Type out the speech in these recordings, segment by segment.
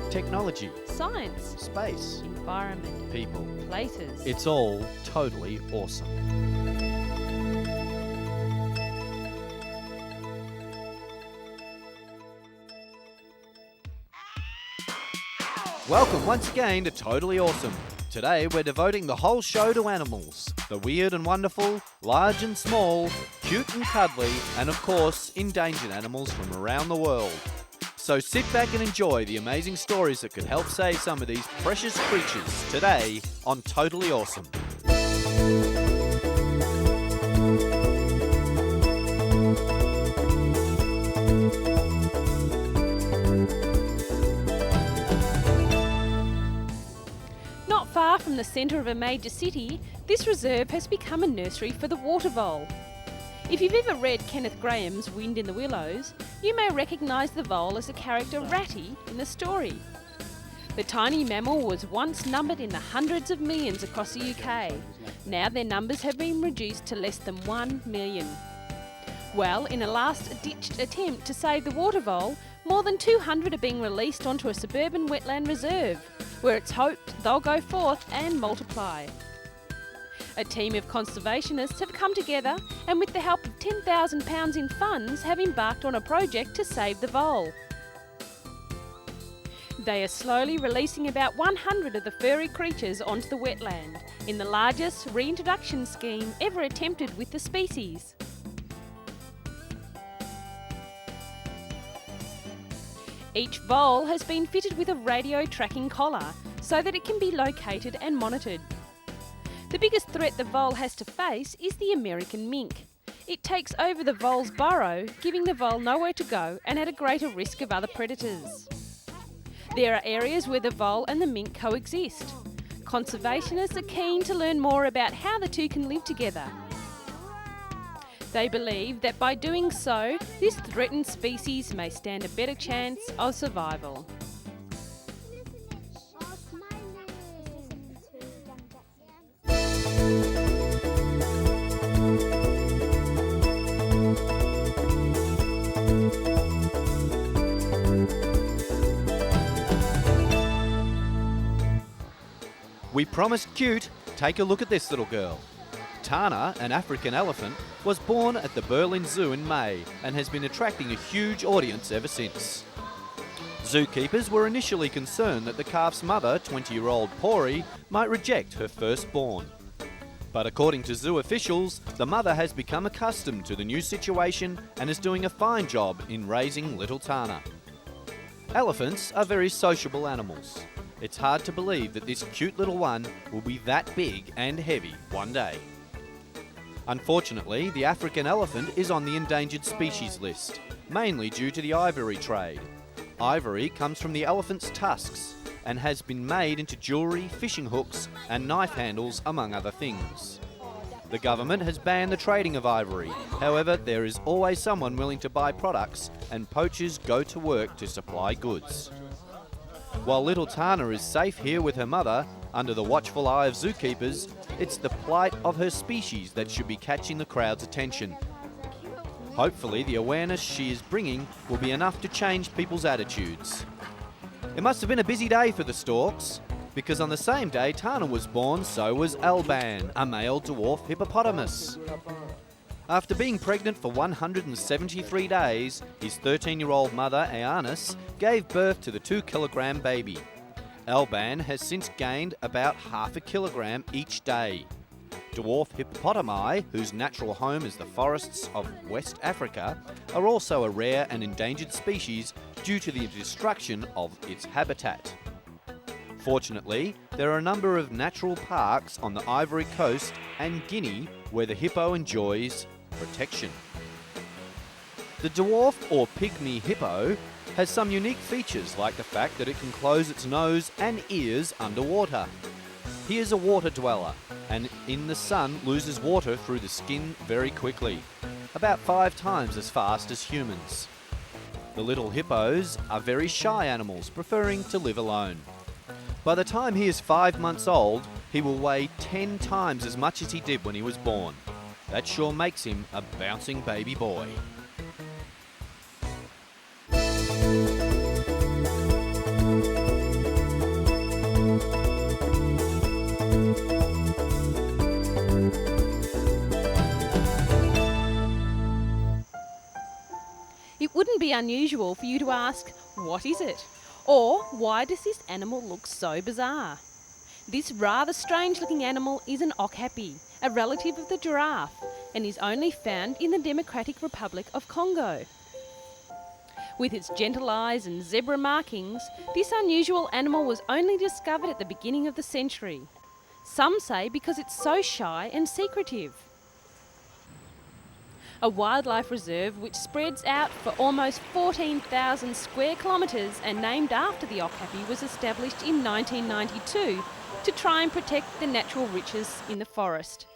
Technology, Science, space, environment, people. places. It's all totally awesome. Welcome once again to Totally Awesome. Today we're devoting the whole show to animals. The weird and wonderful, large and small, cute and cuddly, and of course, endangered animals from around the world. So sit back and enjoy the amazing stories that could help save some of these precious creatures today on Totally Awesome. Not far from the centre of a major city, this reserve has become a nursery for the water vole. If you've ever read Kenneth Graham's Wind in the Willows, you may recognise the vole as the character Ratty in the story. The tiny mammal was once numbered in the hundreds of millions across the UK. Now their numbers have been reduced to less than 1 million. Well, in a last-ditched attempt to save the water vole, more than 200 are being released onto a suburban wetland reserve, where it's hoped they'll go forth and multiply. A team of conservationists have come together and with the help of £10,000 in funds have embarked on a project to save the vole. They are slowly releasing about 100 of the furry creatures onto the wetland in the largest reintroduction scheme ever attempted with the species. Each vole has been fitted with a radio tracking collar so that it can be located and monitored. The biggest threat the vole has to face is the American mink. It takes over the vole's burrow, giving the vole nowhere to go and at a greater risk of other predators. There are areas where the vole and the mink coexist. Conservationists are keen to learn more about how the two can live together. They believe that by doing so, this threatened species may stand a better chance of survival. We promised cute. Take a look at this little girl. Tana, an African elephant, was born at the Berlin Zoo in May and has been attracting a huge audience ever since. Zookeepers were initially concerned that the calf's mother, 20-year-old Pori, might reject her firstborn. But according to zoo officials, the mother has become accustomed to the new situation and is doing a fine job in raising little Tana. Elephants are very sociable animals. It's hard to believe that this cute little one will be that big and heavy one day. Unfortunately, the African elephant is on the endangered species list, mainly due to the ivory trade. Ivory comes from the elephant's tusks and has been made into jewellery, fishing hooks and knife handles, among other things. The government has banned the trading of ivory. However, there is always someone willing to buy products and poachers go to work to supply goods. While little Tana is safe here with her mother, under the watchful eye of zookeepers, it's the plight of her species that should be catching the crowd's attention. Hopefully, the awareness she is bringing will be enough to change people's attitudes. It must have been a busy day for the storks, because on the same day Tana was born, so was Alban, a male dwarf hippopotamus. After being pregnant for 173 days, his 13-year-old mother, Aeanis, gave birth to the 2-kilogram baby. Alban has since gained about half a kilogram each day. Dwarf hippopotami, whose natural home is the forests of West Africa, are also a rare and endangered species due to the destruction of its habitat. Fortunately, there are a number of natural parks on the Ivory Coast and Guinea where the hippo enjoys protection. The dwarf or pygmy hippo has some unique features, like the fact that it can close its nose and ears underwater. He is a water dweller and in the sun loses water through the skin very quickly, about 5 times as fast as humans. The little hippos are very shy animals, preferring to live alone. By the time he is 5 months old, he will weigh 10 times as much as he did when he was born. That sure makes him a bouncing baby boy. It wouldn't be unusual for you to ask, what is it? Or why does this animal look so bizarre? This rather strange looking animal is an okapi, a relative of the giraffe, and is only found in the Democratic Republic of Congo. With its gentle eyes and zebra markings, this unusual animal was only discovered at the beginning of the century. Some say because it's so shy and secretive. A wildlife reserve which spreads out for almost 14,000 square kilometres and named after the okapi was established in 1992 to try and protect the natural riches in the forest.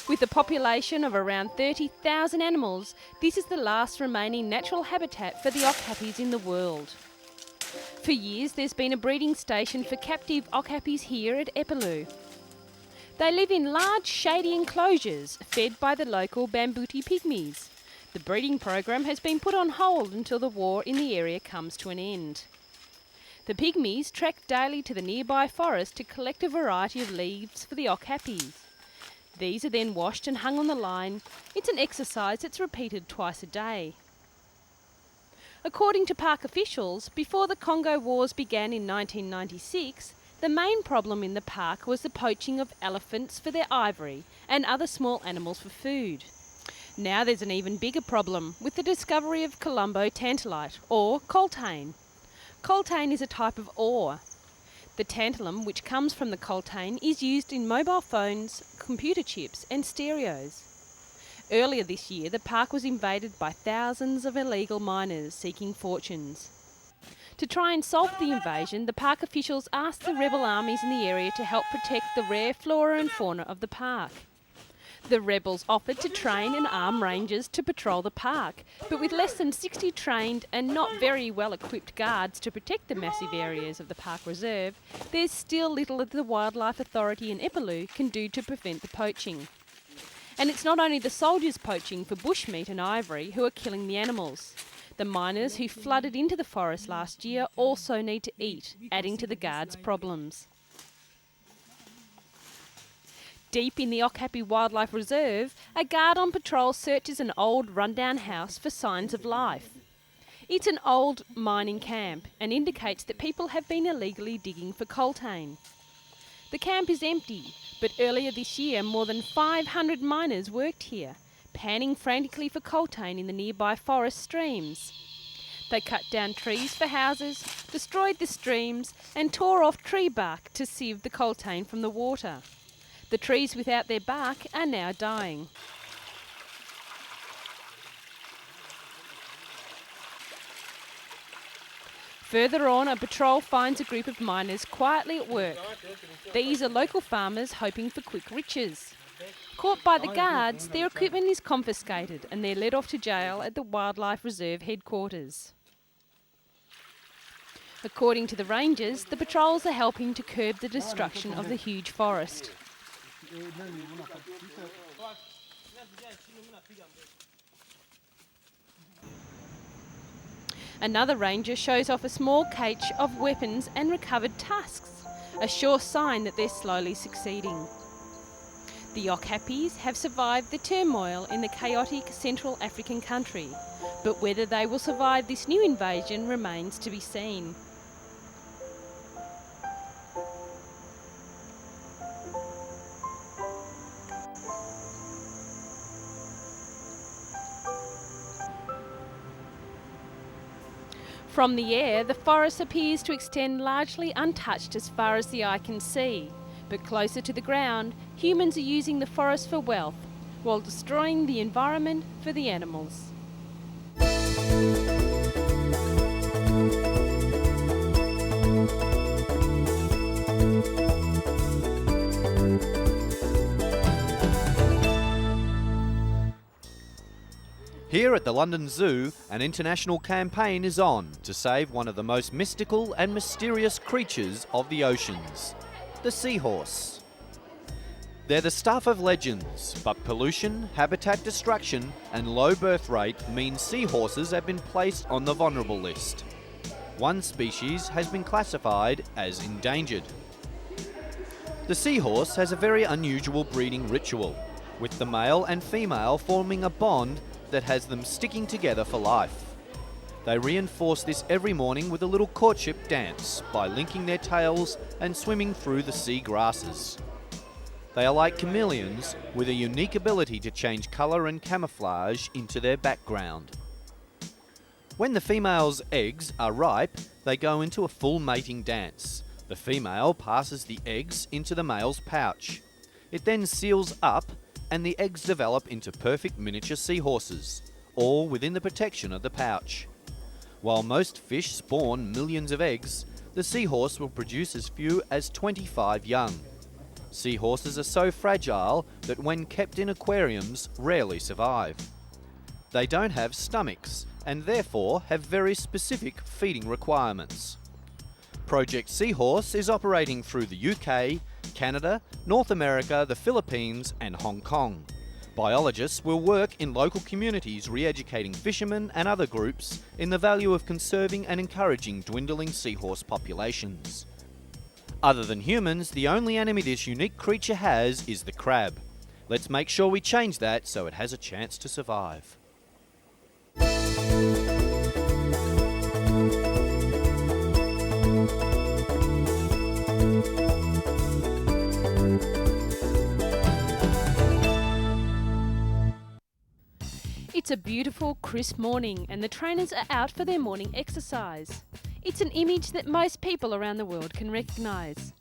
With a population of around 30,000 animals, this is the last remaining natural habitat for the okapis in the world. For years there's been a breeding station for captive okapis here at Epaloo. They live in large shady enclosures fed by the local Bambuti pygmies. The breeding program has been put on hold until the war in the area comes to an end. The pygmies trek daily to the nearby forest to collect a variety of leaves for the okapis. These are then washed and hung on the line. It's an exercise that's repeated twice a day. According to park officials, before the Congo Wars began in 1996, the main problem in the park was the poaching of elephants for their ivory and other small animals for food. Now there's an even bigger problem with the discovery of Colombo tantalite, or coltane. Coltane is a type of ore. The tantalum, which comes from the coltane, is used in mobile phones, computer chips and stereos. Earlier this year, the park was invaded by thousands of illegal miners seeking fortunes. To try and solve the invasion, the park officials asked the rebel armies in the area to help protect the rare flora and fauna of the park. The rebels offered to train and arm rangers to patrol the park, but with less than 60 trained and not very well equipped guards to protect the massive areas of the park reserve, there's still little that the Wildlife Authority in Epaloo can do to prevent the poaching. And it's not only the soldiers poaching for bushmeat and ivory who are killing the animals. The miners who flooded into the forest last year also need to eat, adding to the guards' problems. Deep in the Okapi Wildlife Reserve, a guard on patrol searches an old rundown house for signs of life. It's an old mining camp and indicates that people have been illegally digging for coltane. The camp is empty, but earlier this year more than 500 miners worked here, panning frantically for coltane in the nearby forest streams. They cut down trees for houses, destroyed the streams and tore off tree bark to sieve the coltane from the water. The trees without their bark are now dying. Further on, a patrol finds a group of miners quietly at work. These are local farmers hoping for quick riches. Caught by the guards, their equipment is confiscated and they're led off to jail at the Wildlife Reserve headquarters. According to the rangers, the patrols are helping to curb the destruction of the huge forest. Another ranger shows off a small cache of weapons and recovered tusks, a sure sign that they're slowly succeeding. The Okapis have survived the turmoil in the chaotic Central African country, but whether they will survive this new invasion remains to be seen. From the air, the forest appears to extend largely untouched as far as the eye can see. But closer to the ground, humans are using the forest for wealth, while destroying the environment for the animals. Here Here at the London Zoo, an international campaign is on to save one of the most mystical and mysterious creatures of the oceans, the seahorse. They're the stuff of legends, but pollution, habitat destruction, and low birth rate mean seahorses have been placed on the vulnerable list. One species has been classified as endangered. The seahorse has a very unusual breeding ritual, with the male and female forming a bond that has them sticking together for life. They reinforce this every morning with a little courtship dance by linking their tails and swimming through the sea grasses. They are like chameleons with a unique ability to change colour and camouflage into their background. When the female's eggs are ripe, they go into a full mating dance. The female passes the eggs into the male's pouch. It then seals up and the eggs develop into perfect miniature seahorses, all within the protection of the pouch. While most fish spawn millions of eggs, the seahorse will produce as few as 25 young. Seahorses are so fragile that when kept in aquariums, rarely survive. They don't have stomachs and therefore have very specific feeding requirements. Project Seahorse is operating through the UK, Canada, North America, the Philippines and Hong Kong. Biologists will work in local communities re-educating fishermen and other groups in the value of conserving and encouraging dwindling seahorse populations. Other than humans, the only enemy this unique creature has is the crab. Let's make sure we change that so it has a chance to survive. It's a beautiful, crisp morning and the trainers are out for their morning exercise. It's an image that most people around the world can recognise.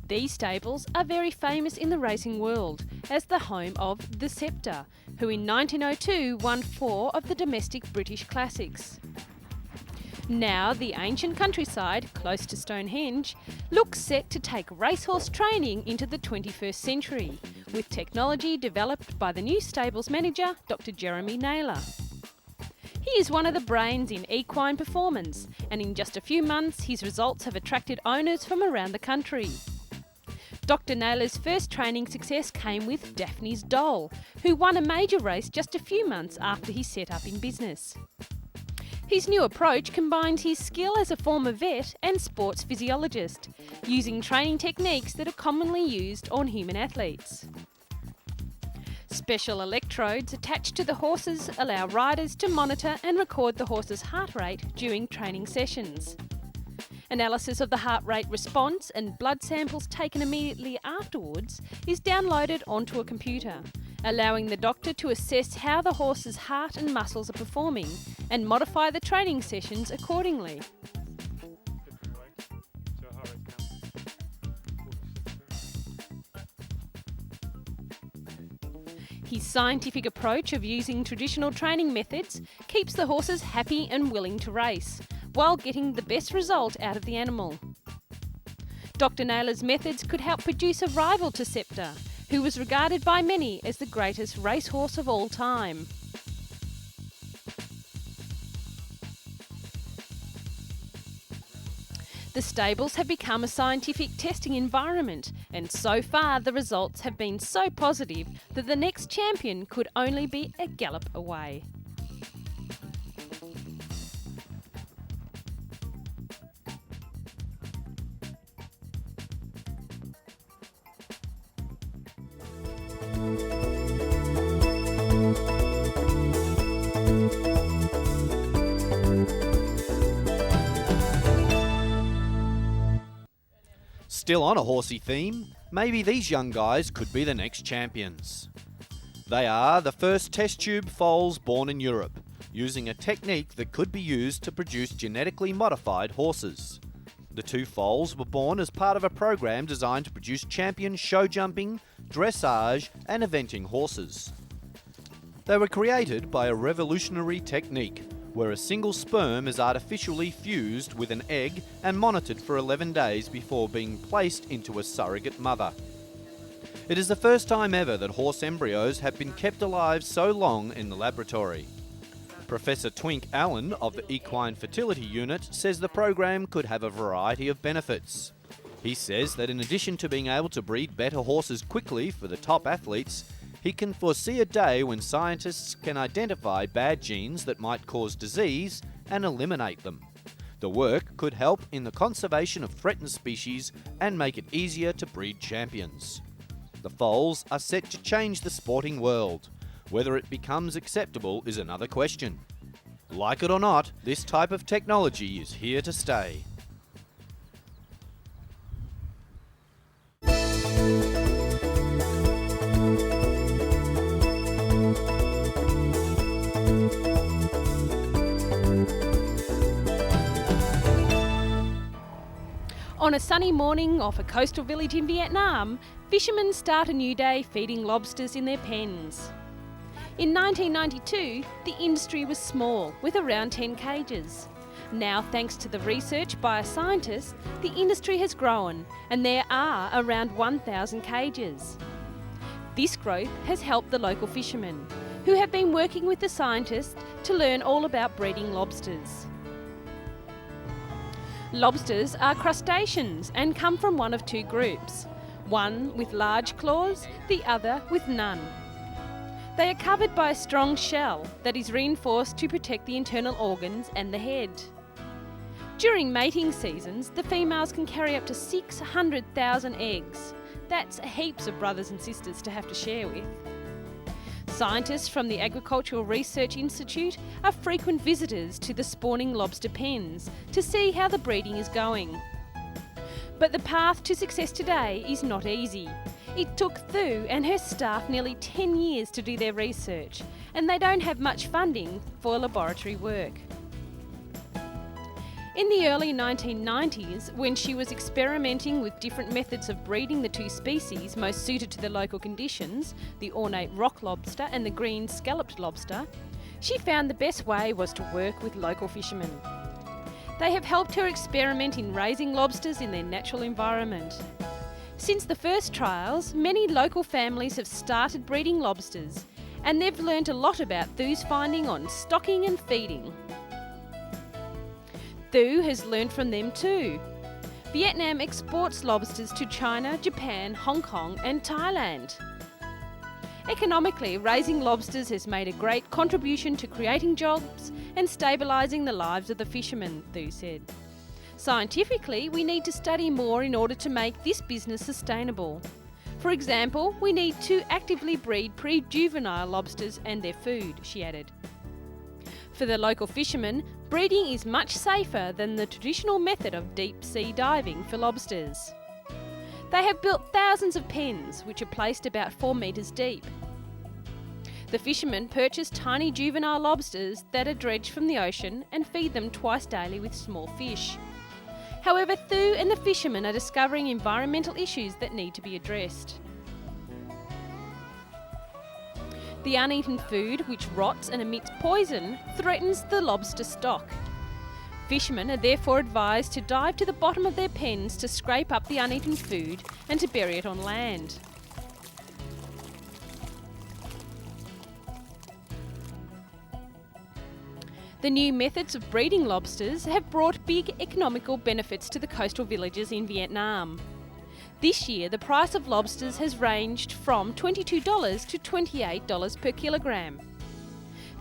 These stables are very famous in the racing world as the home of the Sceptre, who in 1902 won 4 of the domestic British classics. Now the ancient countryside, close to Stonehenge, looks set to take racehorse training into the 21st century, with technology developed by the new stables manager, Dr. Jeremy Naylor. He is one of the brains in equine performance, and in just a few months his results have attracted owners from around the country. Dr. Naylor's first training success came with Daphne's Doll, who won a major race just a few months after he set up in business. His new approach combines his skill as a former vet and sports physiologist, using training techniques that are commonly used on human athletes. Special electrodes attached to the horses allow riders to monitor and record the horse's heart rate during training sessions. Analysis of the heart rate response and blood samples taken immediately afterwards is downloaded onto a computer, allowing the doctor to assess how the horse's heart and muscles are performing and modify the training sessions accordingly. His scientific approach of using traditional training methods keeps the horses happy and willing to race, while getting the best result out of the animal. Dr. Naylor's methods could help produce a rival to Sceptre, who was regarded by many as the greatest racehorse of all time. The stables have become a scientific testing environment, and so far the results have been so positive that the next champion could only be a gallop away. Still on a horsey theme, maybe these young guys could be the next champions. They are the first test tube foals born in Europe, using a technique that could be used to produce genetically modified horses. The 2 foals were born as part of a program designed to produce champion show jumping, dressage and eventing horses. They were created by a revolutionary technique where a single sperm is artificially fused with an egg and monitored for 11 days before being placed into a surrogate mother. It is the first time ever that horse embryos have been kept alive so long in the laboratory. Professor Twink Allen of the Equine Fertility Unit says the program could have a variety of benefits. He says that in addition to being able to breed better horses quickly for the top athletes, he can foresee a day when scientists can identify bad genes that might cause disease and eliminate them. The work could help in the conservation of threatened species and make it easier to breed champions. The foals are set to change the sporting world. Whether it becomes acceptable is another question. Like it or not, this type of technology is here to stay. On a sunny morning off a coastal village in Vietnam, fishermen start a new day feeding lobsters in their pens. In 1992, the industry was small, with around 10 cages. Now, thanks to the research by a scientist, the industry has grown and there are around 1,000 cages. This growth has helped the local fishermen, who have been working with the scientists to learn all about breeding lobsters. Lobsters are crustaceans and come from one of two groups, one with large claws, the other with none. They are covered by a strong shell that is reinforced to protect the internal organs and the head. During mating seasons, the females can carry up to 600,000 eggs. That's heaps of brothers and sisters to have to share with. Scientists from the Agricultural Research Institute are frequent visitors to the spawning lobster pens to see how the breeding is going. But the path to success today is not easy. It took Thu and her staff nearly 10 years to do their research, and they don't have much funding for laboratory work. In the early 1990s, when she was experimenting with different methods of breeding the two species most suited to the local conditions, the ornate rock lobster and the green scalloped lobster, she found the best way was to work with local fishermen. They have helped her experiment in raising lobsters in their natural environment. Since the first trials, many local families have started breeding lobsters, and they've learnt a lot about Thu's finding on stocking and feeding. Thu has learned from them too. Vietnam exports lobsters to China, Japan, Hong Kong and Thailand. Economically, raising lobsters has made a great contribution to creating jobs and stabilising the lives of the fishermen, Thu said. Scientifically, we need to study more in order to make this business sustainable. For example, we need to actively breed pre-juvenile lobsters and their food, she added. For the local fishermen, breeding is much safer than the traditional method of deep-sea diving for lobsters. They have built thousands of pens, which are placed about 4 metres deep. The fishermen purchase tiny juvenile lobsters that are dredged from the ocean and feed them twice daily with small fish. However, Thu and the fishermen are discovering environmental issues that need to be addressed. The uneaten food, which rots and emits poison, threatens the lobster stock. Fishermen are therefore advised to dive to the bottom of their pens to scrape up the uneaten food and to bury it on land. The new methods of breeding lobsters have brought big economical benefits to the coastal villages in Vietnam. This year, the price of lobsters has ranged from $22 to $28 per kilogram.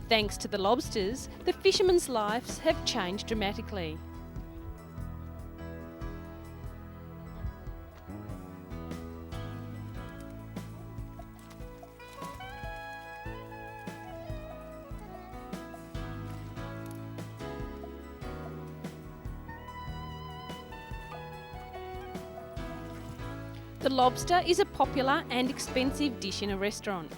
Thanks to the lobsters, the fishermen's lives have changed dramatically. The lobster is a popular and expensive dish in a restaurant.